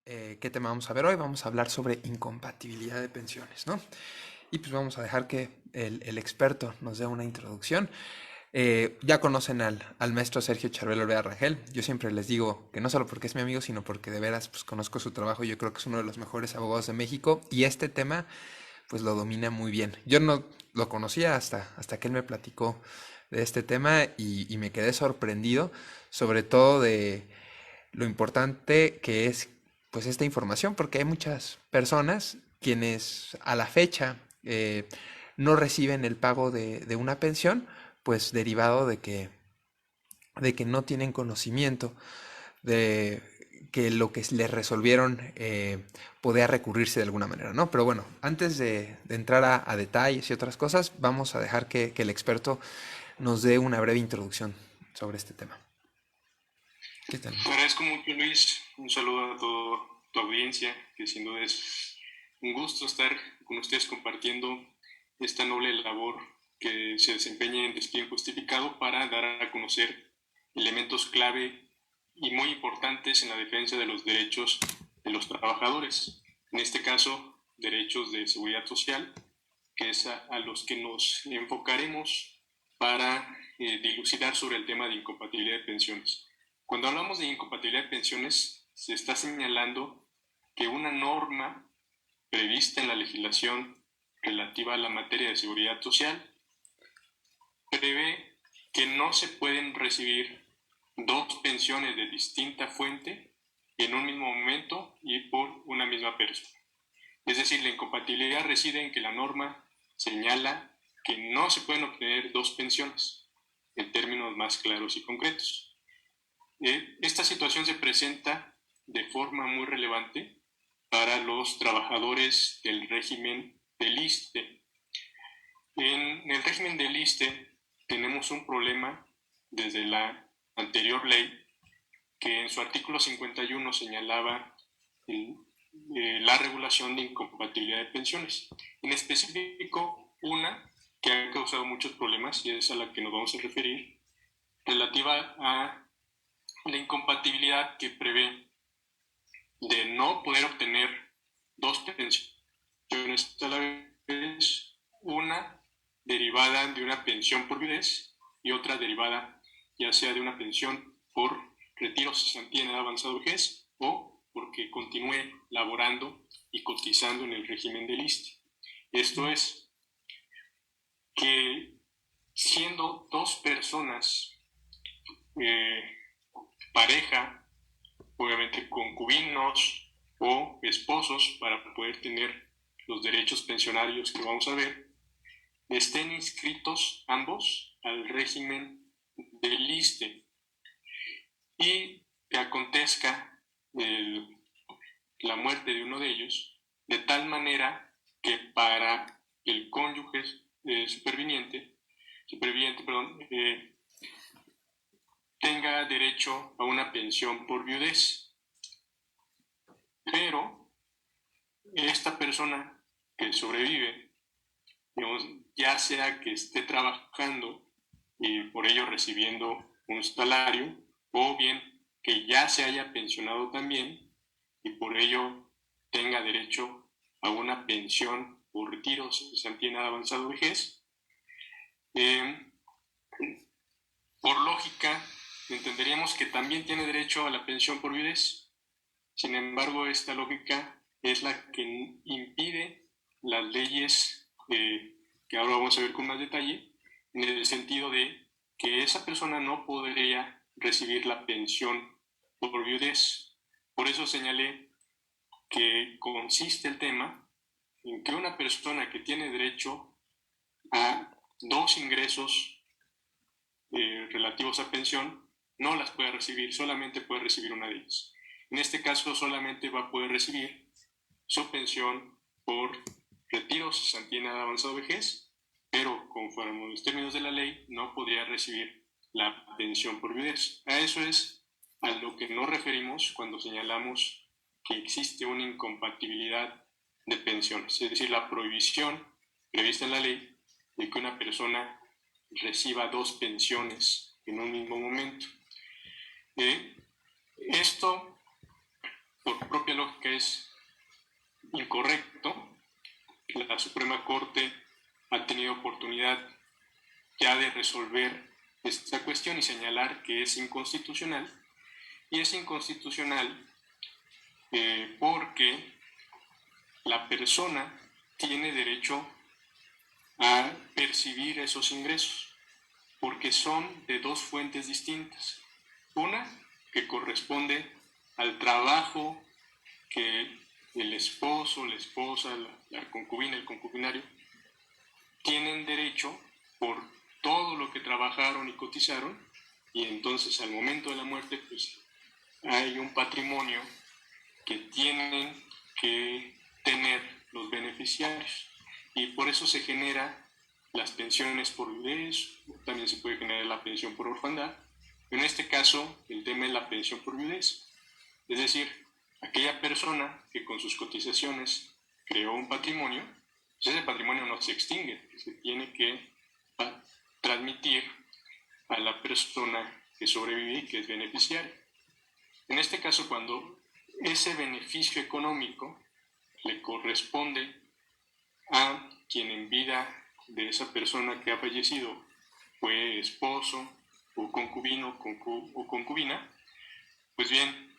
¿Qué tema vamos a ver hoy? Vamos a hablar sobre incompatibilidad de pensiones, ¿no? Y pues vamos a dejar que el experto nos dé una introducción. Ya conocen al maestro Sergio Charbel Olvera Rangel. Yo siempre les digo que no solo porque es mi amigo, sino porque de veras pues, conozco su trabajo. Yo creo que es uno de los mejores abogados de México y este tema pues lo domina muy bien. Yo no lo conocía hasta que él me platicó de este tema y me quedé sorprendido, sobre todo de lo importante que es pues esta información, porque hay muchas personas quienes a la fecha no reciben el pago de una pensión, pues derivado de que no tienen conocimiento de que lo que les resolvieron podía recurrirse de alguna manera, ¿no? Pero bueno, antes de entrar a detalles y otras cosas, vamos a dejar que el experto nos dé una breve introducción sobre este tema. ¿Qué tal? Te agradezco mucho, Luis. Un saludo a toda tu audiencia, que sin duda es un gusto estar con ustedes compartiendo esta noble labor que se desempeña en despido injustificado para dar a conocer elementos clave y muy importantes en la defensa de los derechos de los trabajadores. En este caso, derechos de seguridad social, que es a los que nos enfocaremos para dilucidar sobre el tema de incompatibilidad de pensiones. Cuando hablamos de incompatibilidad de pensiones, se está señalando que una norma prevista en la legislación relativa a la materia de seguridad social prevé que no se pueden recibir dos pensiones de distinta fuente en un mismo momento y por una misma persona. Es decir, la incompatibilidad reside en que la norma señala que no se pueden obtener dos pensiones, en términos más claros y concretos. Esta situación se presenta de forma muy relevante para los trabajadores del régimen del ISSSTE. En el régimen del ISSSTE tenemos un problema desde la anterior ley que en su artículo 51 señalaba la regulación de incompatibilidad de pensiones. En específico, una que ha causado muchos problemas y es a la que nos vamos a referir, relativa a la incompatibilidad que prevé de no poder obtener dos pensiones a la vez, una derivada de una pensión por viudez y otra derivada ya sea de una pensión por retiro, cesantía en edad avanzada vejez o porque continúe laborando y cotizando en el régimen del ISSSTE. Esto es que siendo dos personas eh, pareja, obviamente concubinos o esposos para poder tener los derechos pensionarios que vamos a ver, estén inscritos ambos al régimen del ISSSTE y que acontezca la muerte de uno de ellos, de tal manera que para el cónyuge tenga derecho a una pensión por viudez. Pero esta persona que sobrevive, digamos, ya sea que esté trabajando y por ello recibiendo un salario, o bien que ya se haya pensionado también y por ello tenga derecho a una pensión por retiro, cesantía en edad avanzada vejez, eh, por lógica entenderíamos que también tiene derecho a la pensión por viudez. Sin embargo, esta lógica es la que impide las leyes que ahora vamos a ver con más detalle, en el sentido de que esa persona no podría recibir la pensión por viudez. Por eso señalé que consiste el tema en que una persona que tiene derecho a dos ingresos relativos a pensión no las puede recibir, solamente puede recibir una de ellas. En este caso solamente va a poder recibir su pensión por retiro, cesantía en edad avanzada vejez, pero conforme a los términos de la ley no podría recibir la pensión por viudez. A eso es a lo que nos referimos cuando señalamos que existe una incompatibilidad de pensiones, es decir, la prohibición prevista en la ley de que una persona reciba dos pensiones en un mismo momento. Esto, por propia Suprema Corte ha tenido oportunidad ya de resolver esta cuestión y señalar que es inconstitucional. Y es inconstitucional porque la persona tiene derecho a percibir esos ingresos, porque son de dos fuentes distintas. Una que corresponde al trabajo que el esposo, la esposa, la concubina, el concubinario, tienen derecho por todo lo que trabajaron y cotizaron, y entonces al momento de la muerte pues hay un patrimonio que tienen que tener los beneficiarios, y por eso se genera las pensiones por viudez, también se puede generar la pensión por orfandad. En este caso el tema es la pensión por viudez, es decir, aquella persona que con sus cotizaciones creó un patrimonio, pues ese patrimonio no se extingue, se tiene que transmitir a la persona que sobrevive y que es beneficiaria. En este caso, cuando ese beneficio económico le corresponde a quien en vida de esa persona que ha fallecido fue esposo o concubino o concubina, pues bien,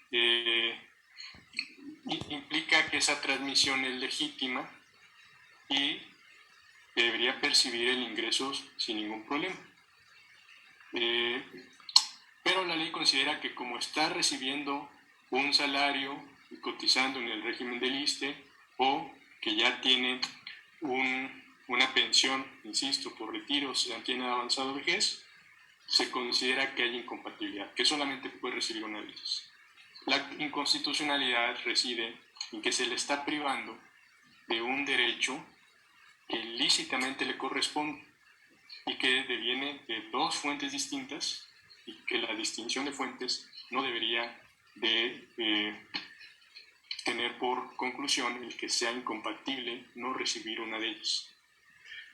implica que esa transmisión es legítima y debería percibir el ingreso sin ningún problema. Pero la ley considera que como está recibiendo un salario y cotizando en el régimen del ISSSTE, o que ya tiene una pensión, insisto, por retiro, se tiene avanzado vejez, se considera que hay incompatibilidad, que solamente puede recibir una de ellas. La inconstitucionalidad reside en que se le está privando de un derecho que lícitamente le corresponde y que deviene de dos fuentes distintas, y que la distinción de fuentes no debería de tener por conclusión el que sea incompatible no recibir una de ellas.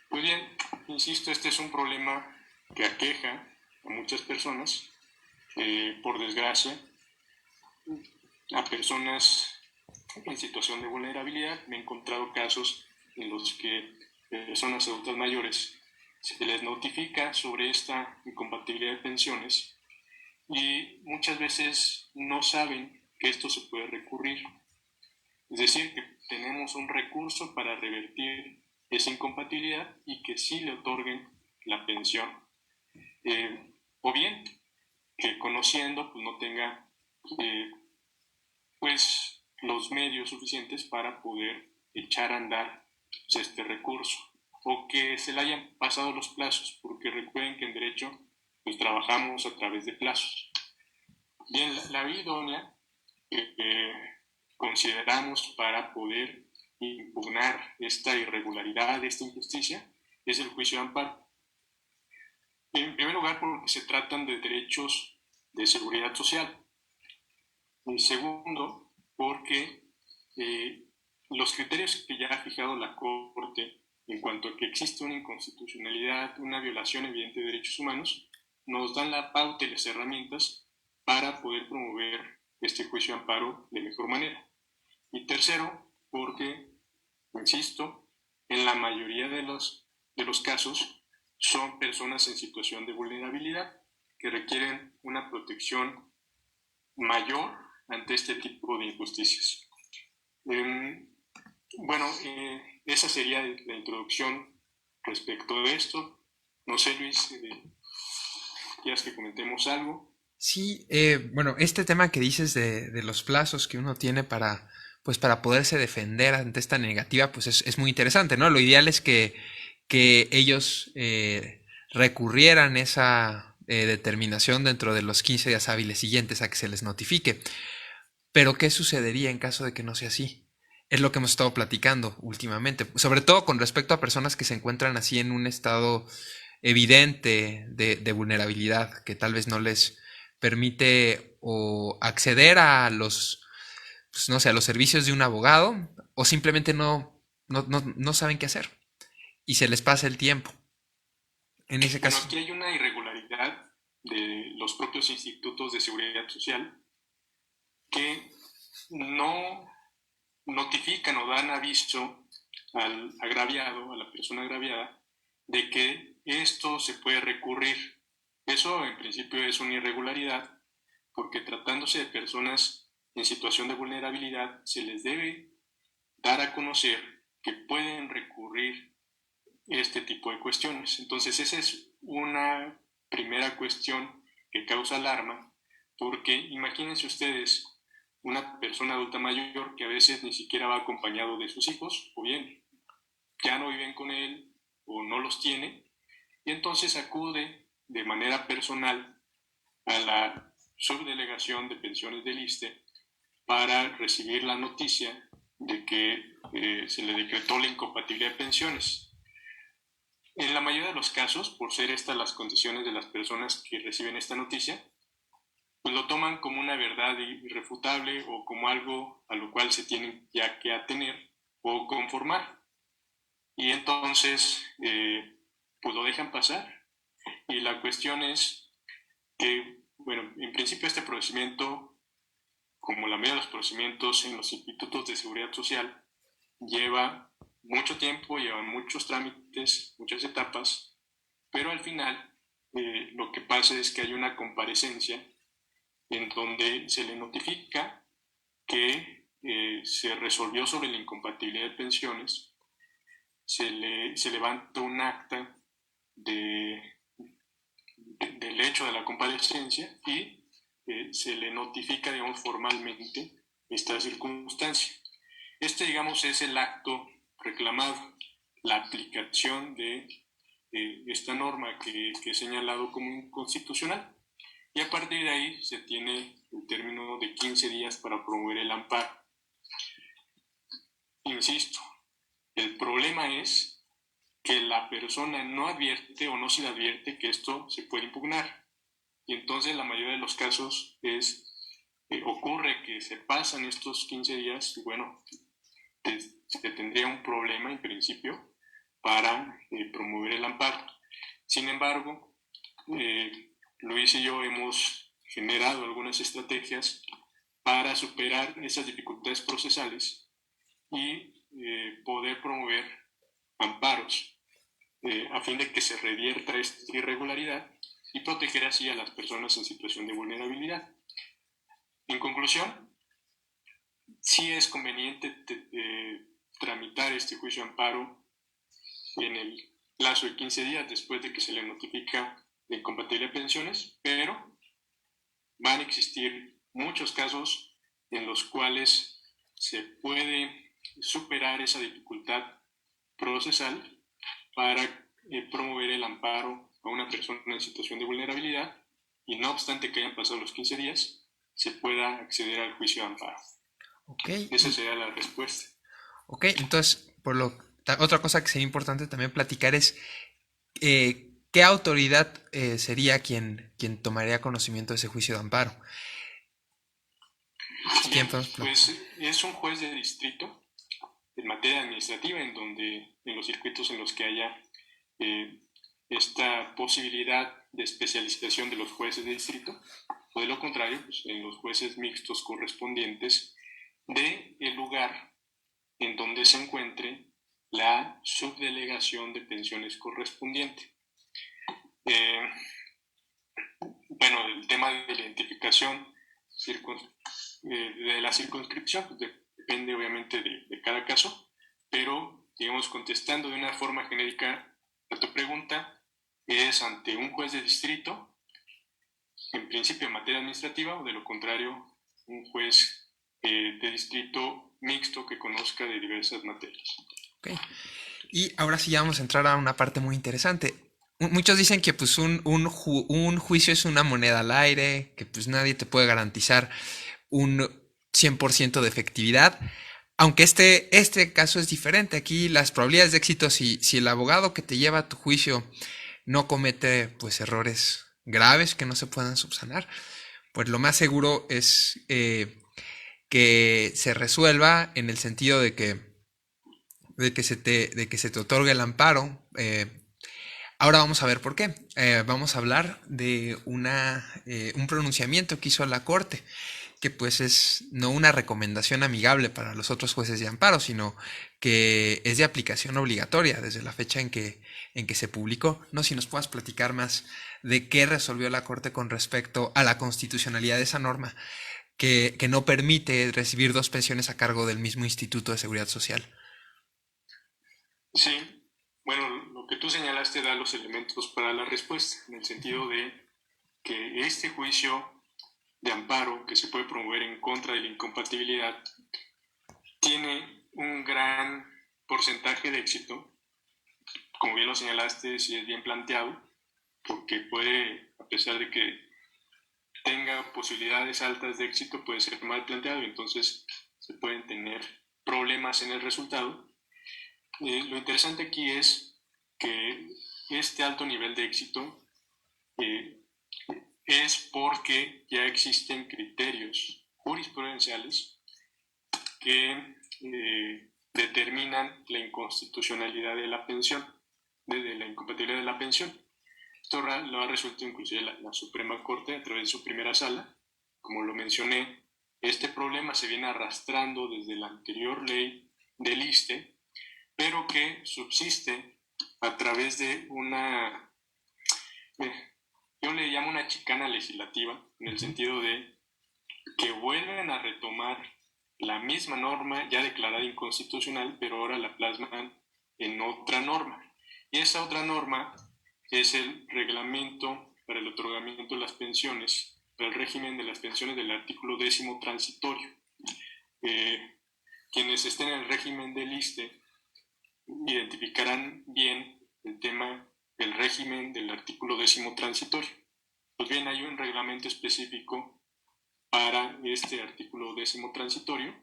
Pues bien, insisto, este es un problema que aqueja a muchas personas, por desgracia, a personas en situación de vulnerabilidad. Me he encontrado casos en los que personas adultas mayores se les notifica sobre esta incompatibilidad de pensiones y muchas veces no saben que esto se puede recurrir. Es decir, que tenemos un recurso para revertir esa incompatibilidad y que sí le otorguen la pensión. O bien, que conociendo pues no tenga pues los medios suficientes para poder echar a andar pues, este recurso, o que se le hayan pasado los plazos, porque recuerden que en derecho pues trabajamos a través de plazos. Bien, la vía idónea consideramos para poder impugnar esta irregularidad, esta injusticia, es el juicio de amparo. En primer lugar, porque se tratan de derechos de seguridad social. En segundo, porque los criterios que ya ha fijado la Corte en cuanto a que existe una inconstitucionalidad, una violación evidente de derechos humanos, nos dan la pauta y las herramientas para poder promover este juicio de amparo de mejor manera. Y tercero, porque, insisto, en la mayoría de los casos son personas en situación de vulnerabilidad que requieren una protección mayor ante este tipo de injusticias. Bueno, esa sería la introducción respecto de esto. No sé, Luis, ¿quieres que comentemos algo? Sí, bueno, este tema que dices de los plazos que uno tiene para, pues para poderse defender ante esta negativa, pues es muy interesante, ¿no? Lo ideal es que ellos recurrieran esa determinación dentro de los 15 días hábiles siguientes a que se les notifique. Pero ¿qué sucedería en caso de que no sea así? Es lo que hemos estado platicando últimamente, sobre todo con respecto a personas que se encuentran así en un estado evidente de vulnerabilidad, que tal vez no les permite o acceder a los, pues, no sé, a los servicios de un abogado, o simplemente no saben qué hacer y se les pasa el tiempo. En ese Bueno, caso, aquí hay una irregularidad de los propios institutos de seguridad social que no notifican o dan aviso al agraviado, a la persona agraviada, de que esto se puede recurrir. Eso en principio es una irregularidad, porque tratándose de personas en situación de vulnerabilidad, se les debe dar a conocer que pueden recurrir este tipo de cuestiones. Entonces, esa es una primera cuestión que causa alarma, porque imagínense ustedes una persona adulta mayor que a veces ni siquiera va acompañado de sus hijos, o bien ya no viven con él o no los tiene, y entonces acude de manera personal a la subdelegación de pensiones del ISSSTE para recibir la noticia de que se le decretó la incompatibilidad de pensiones. En la mayoría de los casos, por ser estas las condiciones de las personas que reciben esta noticia, pues lo toman como una verdad irrefutable o como algo a lo cual se tienen ya que atener o conformar. Y entonces, pues lo dejan pasar. Y la cuestión es que, bueno, en principio este procedimiento, como la mayoría de los procedimientos en los institutos de seguridad social, lleva mucho tiempo, lleva muchos trámites, muchas etapas, pero al final lo que pasa es que hay una comparecencia en donde se le notifica que se resolvió sobre la incompatibilidad de pensiones, se levanta un acta del hecho de la comparecencia y se le notifica, digamos, formalmente esta circunstancia. Este, digamos, es el acto reclamado, la aplicación de esta norma que he señalado como inconstitucional. Y a partir de ahí se tiene el término de 15 días para promover el amparo. Insisto, el problema es que la persona no advierte o no se le advierte que esto se puede impugnar. Y entonces la mayoría de los casos ocurre que se pasan estos 15 días y bueno, se tendría un problema en principio para promover el amparo. Sin embargo, Luis y yo hemos generado algunas estrategias para superar esas dificultades procesales y poder promover amparos a fin de que se revierta esta irregularidad y proteger así a las personas en situación de vulnerabilidad. En conclusión, sí es conveniente tramitar este juicio de amparo en el plazo de 15 días después de que se le notifica la incompatibilidad de pensiones, pero van a existir muchos casos en los cuales se puede superar esa dificultad procesal para promover el amparo a una persona en situación de vulnerabilidad y no obstante que hayan pasado los 15 días, se pueda acceder al juicio de amparo. Ok. Esa sería la respuesta. Ok, entonces, otra cosa que sería importante también platicar es qué autoridad sería quien tomaría conocimiento de ese juicio de amparo. Bien, pues es un juez de distrito en materia administrativa en los circuitos en los que haya esta posibilidad de especialización de los jueces de distrito, o de lo contrario, pues, en los jueces mixtos correspondientes del lugar en donde se encuentre la subdelegación de pensiones correspondiente. Bueno, el tema de la identificación de la circunscripción pues depende obviamente de cada caso, pero digamos contestando de una forma genérica a tu pregunta, es ante un juez de distrito, en principio en materia administrativa, o de lo contrario, un juez de distrito mixto que conozca de diversas materias. Ok. Y ahora sí ya vamos a entrar a una parte muy interesante. Muchos dicen que pues un juicio es una moneda al aire, que pues nadie te puede garantizar un 100% de efectividad. Aunque este caso es diferente. Aquí las probabilidades de éxito, si el abogado que te lleva a tu juicio no comete pues errores graves que no se puedan subsanar, pues lo más seguro es que se resuelva en el sentido de que se te otorgue el amparo. Ahora vamos a ver por qué. Vamos a hablar de un pronunciamiento que hizo la Corte. que pues es no una recomendación amigable para los otros jueces de amparo, sino que es de aplicación obligatoria desde la fecha en que se publicó. No sé si nos puedas platicar más de qué resolvió la Corte con respecto a la constitucionalidad de esa norma que no permite recibir dos pensiones a cargo del mismo Instituto de Seguridad Social. Sí, bueno, lo que tú señalaste da los elementos para la respuesta, en el sentido de que este juicio de amparo que se puede promover en contra de la incompatibilidad tiene un gran porcentaje de éxito. Como bien lo señalaste, si es bien planteado, porque puede, a pesar de que tenga posibilidades altas de éxito, puede ser mal planteado y entonces se pueden tener problemas en el resultado. Lo interesante aquí es que este alto nivel de éxito es porque ya existen criterios jurisprudenciales que determinan la inconstitucionalidad de la pensión, de la incompatibilidad de la pensión. Esto lo ha resuelto inclusive la Suprema Corte a través de su primera sala. Como lo mencioné, este problema se viene arrastrando desde la anterior ley del ISSSTE, pero que subsiste a través de una, yo le llamo una chicana legislativa, en el sentido de que vuelven a retomar la misma norma ya declarada inconstitucional, pero ahora la plasman en otra norma. Y esa otra norma es el reglamento para el otorgamiento de las pensiones, para el régimen de las pensiones del artículo 10º transitorio. Quienes estén en el régimen del ISSSTE identificarán bien el tema del régimen del artículo 10º transitorio. Pues bien, hay un reglamento específico para este artículo 10º transitorio,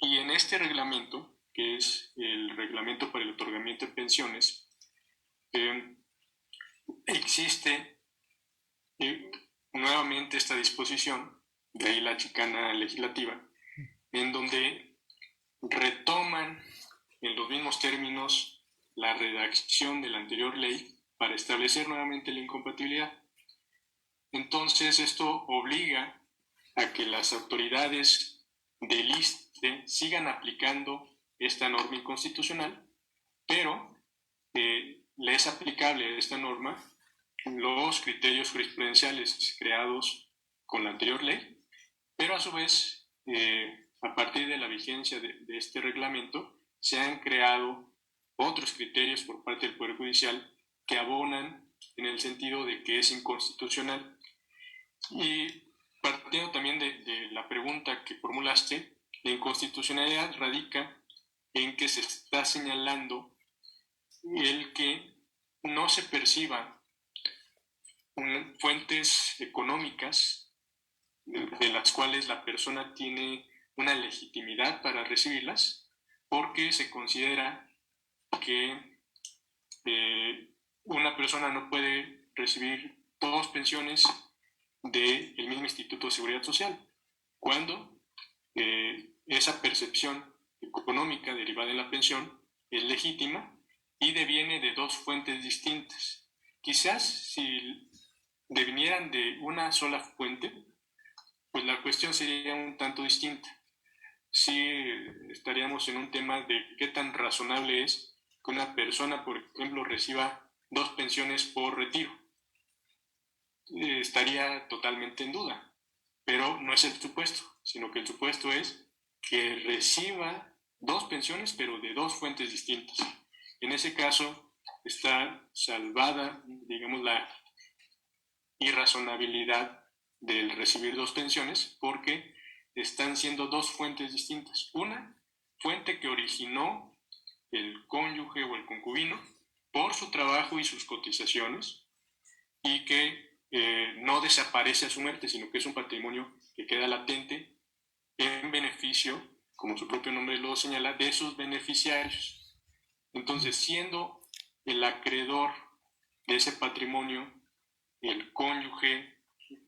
y en este reglamento, que es el reglamento para el otorgamiento de pensiones, existe nuevamente esta disposición, de ahí la chicana legislativa, en donde retoman en los mismos términos la redacción de la anterior ley para establecer nuevamente la incompatibilidad. Entonces esto obliga a que las autoridades del ISSSTE sigan aplicando esta norma inconstitucional, pero le es aplicable a esta norma los criterios jurisprudenciales creados con la anterior ley, pero a su vez, a partir de la vigencia de este reglamento, se han creado otros criterios por parte del Poder Judicial que abonan en el sentido de que es inconstitucional. Y partiendo también de la pregunta que formulaste, la inconstitucionalidad radica en que se está señalando el que no se perciba fuentes económicas de las cuales la persona tiene una legitimidad para recibirlas, porque se considera que una persona no puede recibir dos pensiones del mismo Instituto de Seguridad Social, cuando esa percepción económica derivada de la pensión es legítima y deviene de dos fuentes distintas. Quizás si devinieran de una sola fuente, pues la cuestión sería un tanto distinta. Sí estaríamos en un tema de qué tan razonable es que una persona, por ejemplo, reciba dos pensiones por retiro. Estaría totalmente en duda, pero no es el supuesto, sino que el supuesto es que reciba dos pensiones, pero de dos fuentes distintas. En ese caso está salvada, digamos, la irrazonabilidad del recibir dos pensiones, porque están siendo dos fuentes distintas. Una fuente que originó el cónyuge o el concubino por su trabajo y sus cotizaciones, y que no desaparece a su muerte, sino que es un patrimonio que queda latente en beneficio, como su propio nombre lo señala, de sus beneficiarios. Entonces, siendo el acreedor de ese patrimonio el cónyuge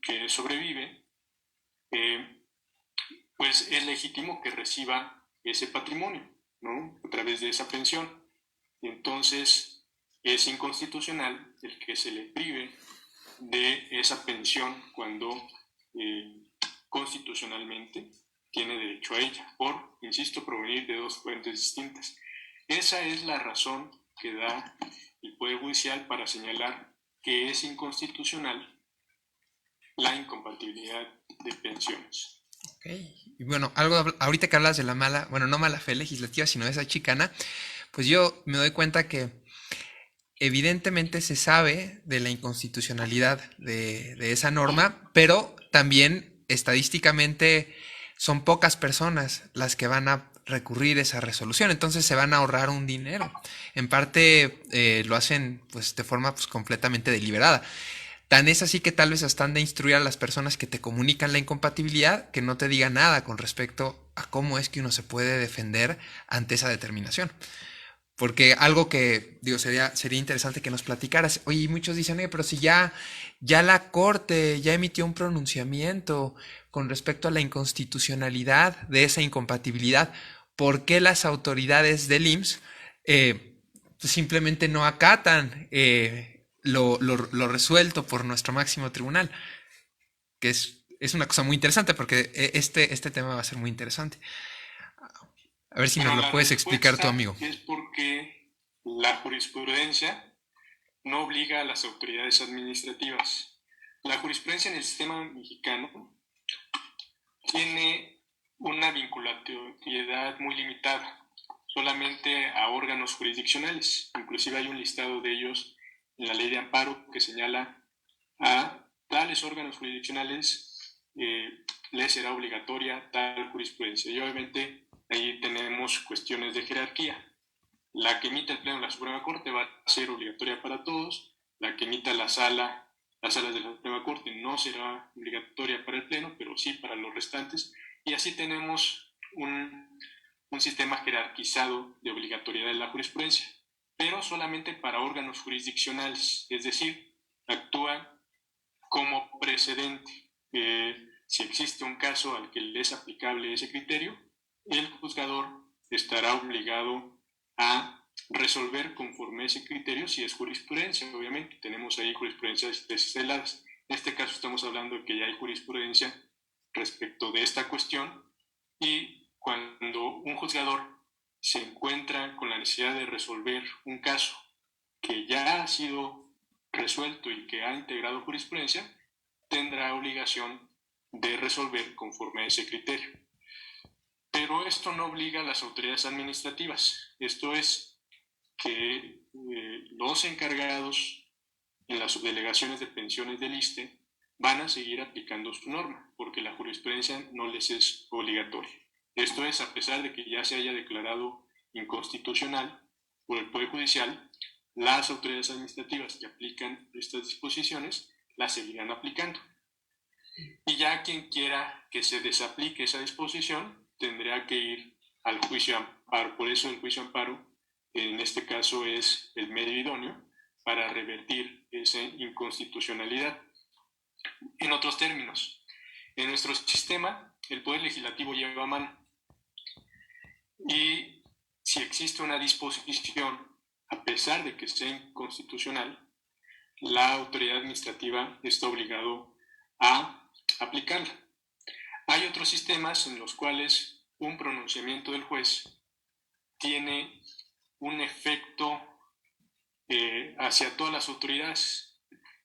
que sobrevive, pues es legítimo que reciba ese patrimonio, ¿no? A través de esa pensión. Entonces, es inconstitucional el que se le prive de esa pensión cuando constitucionalmente tiene derecho a ella, por, insisto, provenir de dos fuentes distintas. Esa es la razón que da el Poder Judicial para señalar que es inconstitucional la incompatibilidad de pensiones. Ok. Y bueno, algo ahorita que hablas de la mala, bueno, no mala fe legislativa, sino de esa chicana, pues yo me doy cuenta que evidentemente se sabe de la inconstitucionalidad de esa norma, pero también estadísticamente son pocas personas las que van a recurrir esa resolución, entonces se van a ahorrar un dinero. En parte lo hacen pues de forma pues, completamente deliberada. Tan es así que tal vez hasta han de instruir a las personas que te comunican la incompatibilidad que no te diga nada con respecto a cómo es que uno se puede defender ante esa determinación. Porque algo que, digo, sería interesante que nos platicaras. Oye, muchos dicen, oye, pero si ya la Corte ya emitió un pronunciamiento con respecto a la inconstitucionalidad de esa incompatibilidad, ¿por qué las autoridades del IMSS pues simplemente no acatan lo resuelto por nuestro máximo tribunal? Que es una cosa muy interesante porque este tema va a ser muy interesante. A ver si nos Bueno, lo la puedes explicar tu respuesta amigo. es porque la jurisprudencia no obliga a las autoridades administrativas. La jurisprudencia en el sistema mexicano tiene una vinculatoriedad muy limitada, solamente a órganos jurisdiccionales. Inclusive hay un listado de ellos en la ley de amparo que señala a tales órganos jurisdiccionales les será obligatoria tal jurisprudencia. Y obviamente ahí tenemos cuestiones de jerarquía. La que emite el Pleno de la Suprema Corte va a ser obligatoria para todos, la que emita las salas de la Suprema Corte no será obligatoria para el Pleno, pero sí para los restantes, y así tenemos un sistema jerarquizado de obligatoriedad de la jurisprudencia, pero solamente para órganos jurisdiccionales, es decir, actúa como precedente. Si existe un caso al que le es aplicable ese criterio, el juzgador estará obligado a resolver conforme a ese criterio si es jurisprudencia. Obviamente tenemos ahí jurisprudencias desesteladas. En este caso estamos hablando de que ya hay jurisprudencia respecto de esta cuestión, y cuando un juzgador se encuentra con la necesidad de resolver un caso que ya ha sido resuelto y que ha integrado jurisprudencia, tendrá obligación de resolver conforme a ese criterio. Pero esto no obliga a las autoridades administrativas. Esto es que los encargados en las subdelegaciones de pensiones del ISSSTE van a seguir aplicando su norma, porque la jurisprudencia no les es obligatoria. Esto es a pesar de que ya se haya declarado inconstitucional por el Poder Judicial, las autoridades administrativas que aplican estas disposiciones las seguirán aplicando. Y ya quien quiera que se desaplique esa disposición tendrá que ir al juicio amparo. Por eso el juicio amparo en este caso es el medio idóneo para revertir esa inconstitucionalidad. En otros términos, en nuestro sistema el Poder Legislativo lleva mano, y si existe una disposición, a pesar de que sea inconstitucional, la autoridad administrativa está obligado a aplicarla. Hay otros sistemas en los cuales un pronunciamiento del juez tiene un efecto hacia todas las autoridades.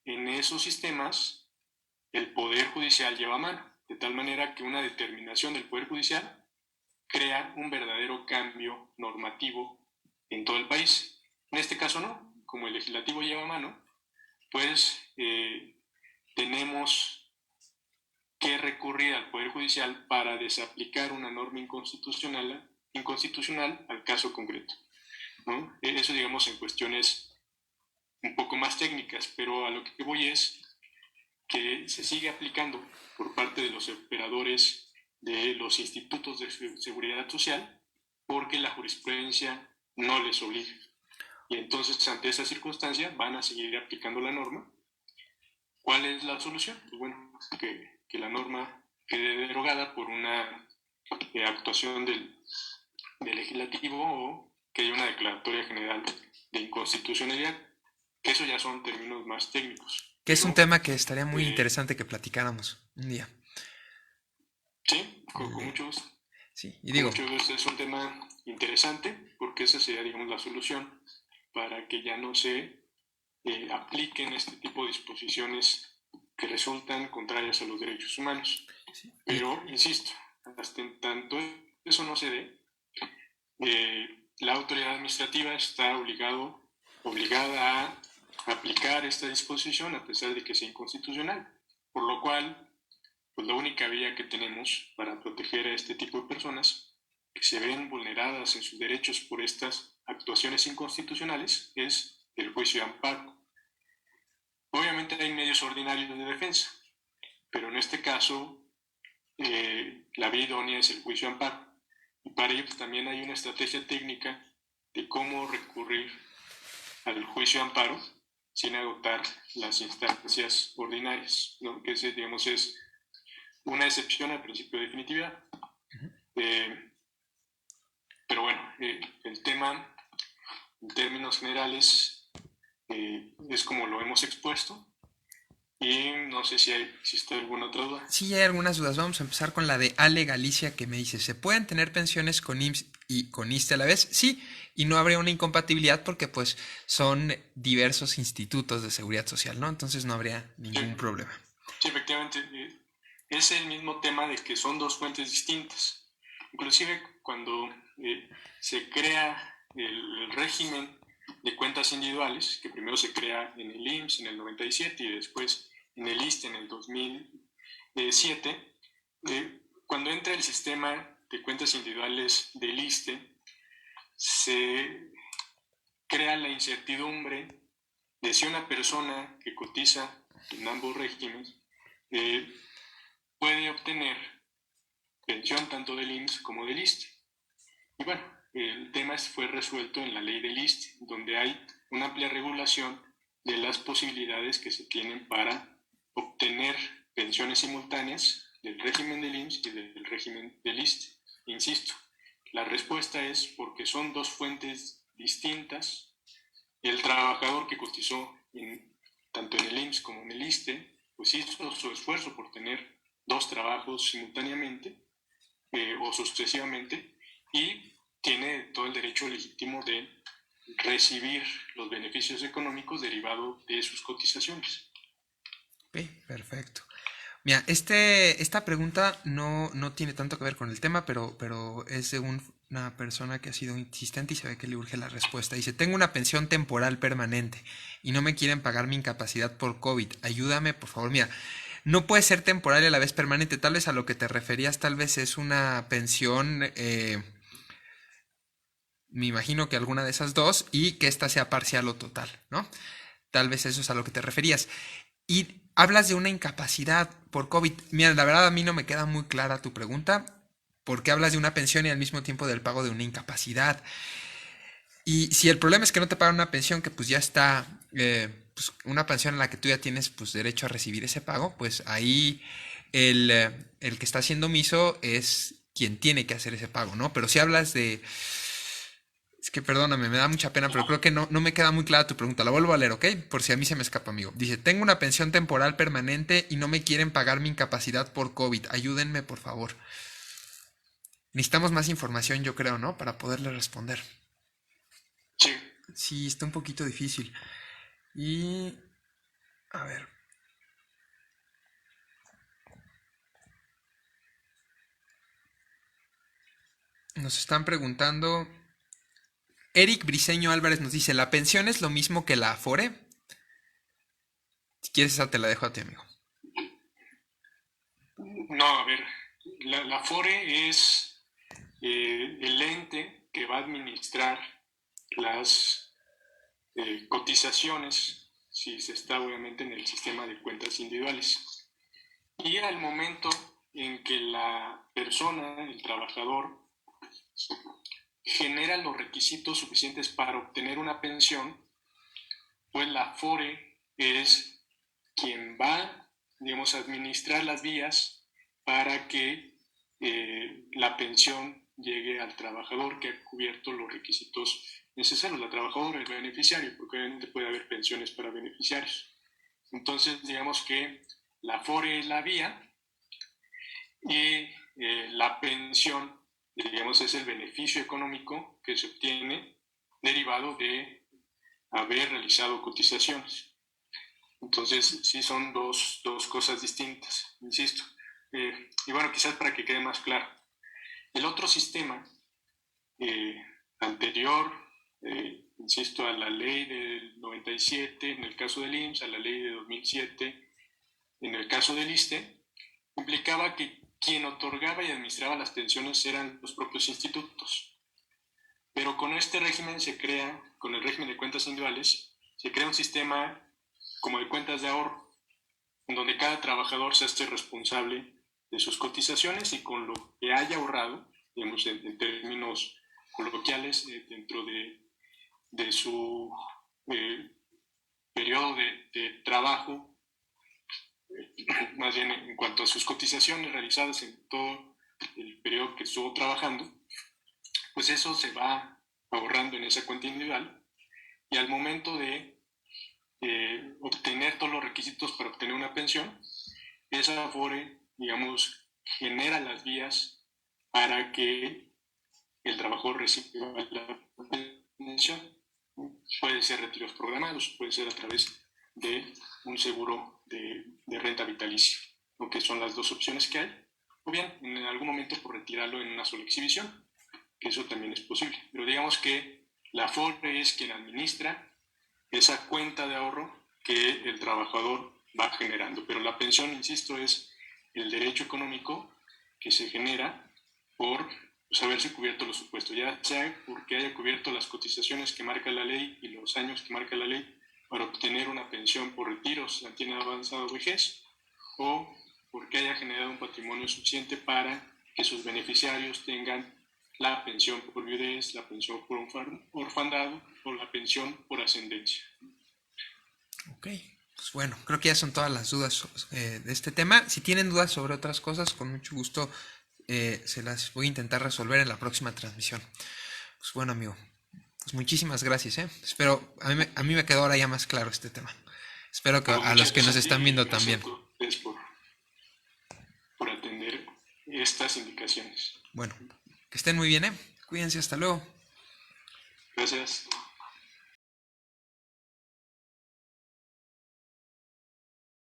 En esos sistemas, el Poder Judicial lleva mano, de tal manera que una determinación del Poder Judicial crea un verdadero cambio normativo en todo el país. En este caso no, como el legislativo lleva mano, pues tenemos que recurrir al Poder Judicial para desaplicar una norma inconstitucional al caso concreto, ¿no? Eso digamos en cuestiones un poco más técnicas, pero a lo que voy es que se sigue aplicando por parte de los operadores de los institutos de seguridad social porque la jurisprudencia no les obliga. Y entonces ante esa circunstancia van a seguir aplicando la norma. ¿Cuál es la solución? Pues bueno, que la norma quede derogada por una actuación del legislativo o que haya una declaratoria general de inconstitucionalidad, que eso ya son términos más técnicos. Que es un Pero, tema que estaría muy interesante que platicáramos un día. Sí, El con de... mucho gusto. Sí, y Con digo, mucho gusto, es un tema interesante porque esa sería, digamos, la solución para que ya no se apliquen este tipo de disposiciones que resultan contrarias a los derechos humanos. sí, Pero, insisto, hasta en tanto eso no se dé, la autoridad administrativa está obligada a aplicar esta disposición a pesar de que sea inconstitucional, por lo cual, pues la única vía que tenemos para proteger a este tipo de personas que se ven vulneradas en sus derechos por estas actuaciones inconstitucionales es el juicio de amparo. Obviamente hay medios ordinarios de defensa, pero en este caso la vía idónea es el juicio de amparo. Y para ello pues, también hay una estrategia técnica de cómo recurrir al juicio de amparo sin agotar las instancias ordinarias, ¿no? Que ese, digamos, es una excepción al principio de definitividad. Pero bueno, el tema en términos generales es como lo hemos expuesto y no sé si existe alguna otra duda. sí hay algunas dudas. Vamos a empezar con la de Ale Galicia que me dice, ¿se pueden tener pensiones con IMSS y con ISSSTE a la vez? Sí, y no habría una incompatibilidad porque pues son diversos institutos de seguridad social, ¿no? Entonces no habría Sí, ningún problema. sí efectivamente, es el mismo tema de que son dos fuentes distintas. Inclusive cuando se crea el régimen de cuentas individuales, que primero se crea en el IMSS en el 97 y después en el ISSSTE en el 2007, cuando entra el sistema de cuentas individuales del ISSSTE, se crea la incertidumbre de si una persona que cotiza en ambos regímenes eh, puede obtener pensión tanto del IMSS como del ISSSTE. Y bueno, el tema fue resuelto en la ley del ISSSTE, donde hay una amplia regulación de las posibilidades que se tienen para obtener pensiones simultáneas del régimen del IMSS y del régimen del ISSSTE. Insisto, la respuesta es porque son dos fuentes distintas. El trabajador que cotizó tanto en el IMSS como en el ISSSTE, pues hizo su esfuerzo por tener dos trabajos simultáneamente o sucesivamente y tiene todo el derecho legítimo de recibir los beneficios económicos derivados de sus cotizaciones. Ok, perfecto. Mira, esta pregunta no tiene tanto que ver con el tema, pero es de una persona que ha sido insistente y se ve que le urge la respuesta. Dice, tengo una pensión temporal permanente y no me quieren pagar mi incapacidad por COVID. Ayúdame, por favor. Mira, no puede ser temporal y a la vez permanente. Tal vez a lo que te referías, tal vez es una pensión, me imagino que alguna de esas dos, y que esta sea parcial o total, ¿no? Tal vez eso es a lo que te referías. Y hablas de una incapacidad por COVID. Mira, la verdad a mí no me queda muy clara tu pregunta. ¿Por qué hablas de una pensión y al mismo tiempo del pago de una incapacidad? Y si el problema es que no te pagan una pensión, que pues ya está, pues una pensión en la que tú ya tienes pues derecho a recibir ese pago, pues ahí el que está haciendo omiso es quien tiene que hacer ese pago, ¿no? Pero si hablas de... Es que perdóname, me da mucha pena, pero creo que no me queda muy clara tu pregunta. La vuelvo a leer, ¿ok? Por si a mí se me escapa, amigo. Dice, tengo una pensión temporal permanente y no me quieren pagar mi incapacidad por COVID. Ayúdenme, por favor. Necesitamos más información, yo creo, ¿no? Para poderle responder. Sí, Sí, está un poquito difícil. Y... A ver. Nos están preguntando... Eric Briseño Álvarez nos dice, ¿la pensión es lo mismo que la Afore? Si quieres esa te la dejo a ti, amigo. no, a ver, la FORE es el ente que va a administrar las cotizaciones si se está obviamente en el sistema de cuentas individuales. Y al momento en que la persona, el trabajador, genera los requisitos suficientes para obtener una pensión, pues la FORE es quien va, digamos, a administrar las vías para que la pensión llegue al trabajador que ha cubierto los requisitos necesarios, la trabajadora, el beneficiario, porque obviamente puede haber pensiones para beneficiarios. Entonces, digamos que la FORE es la vía y la pensión, digamos, es el beneficio económico que se obtiene derivado de haber realizado cotizaciones. Entonces, sí son dos cosas distintas, insisto. Y bueno, quizás para que quede más claro. El otro sistema anterior, insisto, a la ley del 97, en el caso del IMSS, a la ley de 2007, en el caso del ISSSTE, implicaba que quien otorgaba y administraba las pensiones eran los propios institutos. Pero con este régimen se crea, con el régimen de cuentas individuales, se crea un sistema como de cuentas de ahorro, en donde cada trabajador se hace responsable de sus cotizaciones y con lo que haya ahorrado, digamos en términos coloquiales, dentro de su periodo de trabajo, más bien en cuanto a sus cotizaciones realizadas en todo el periodo que estuvo trabajando, pues eso se va ahorrando en esa cuenta individual y al momento de obtener todos los requisitos para obtener una pensión, esa Afore, digamos, genera las vías para que el trabajador reciba la pensión. Puede ser retiros programados, puede ser a través de un seguro de renta vitalicia, que son las dos opciones que hay, o bien en algún momento por retirarlo en una sola exhibición, que eso también es posible. Pero digamos que la Afore es quien administra esa cuenta de ahorro que el trabajador va generando. Pero la pensión, insisto, es el derecho económico que se genera por haberse cubierto los supuestos, ya sea porque haya cubierto las cotizaciones que marca la ley y los años que marca la ley para obtener una pensión por retiros en tiene avanzado vejez, o porque haya generado un patrimonio suficiente para que sus beneficiarios tengan la pensión por viudez, la pensión por orfandad o la pensión por ascendencia. Ok, pues bueno, creo que ya son todas las dudas de este tema. Si tienen dudas sobre otras cosas, con mucho gusto se las voy a intentar resolver en la próxima transmisión. Pues bueno, amigo, pues muchísimas gracias, ¿eh? Espero, a mí me quedó ahora ya más claro este tema. Espero que Pues a los muchas que nos gracias a ti están y viendo gracias también. a ustedes por atender estas indicaciones. Bueno, que estén muy bien, ¿eh? Cuídense, hasta luego. Gracias.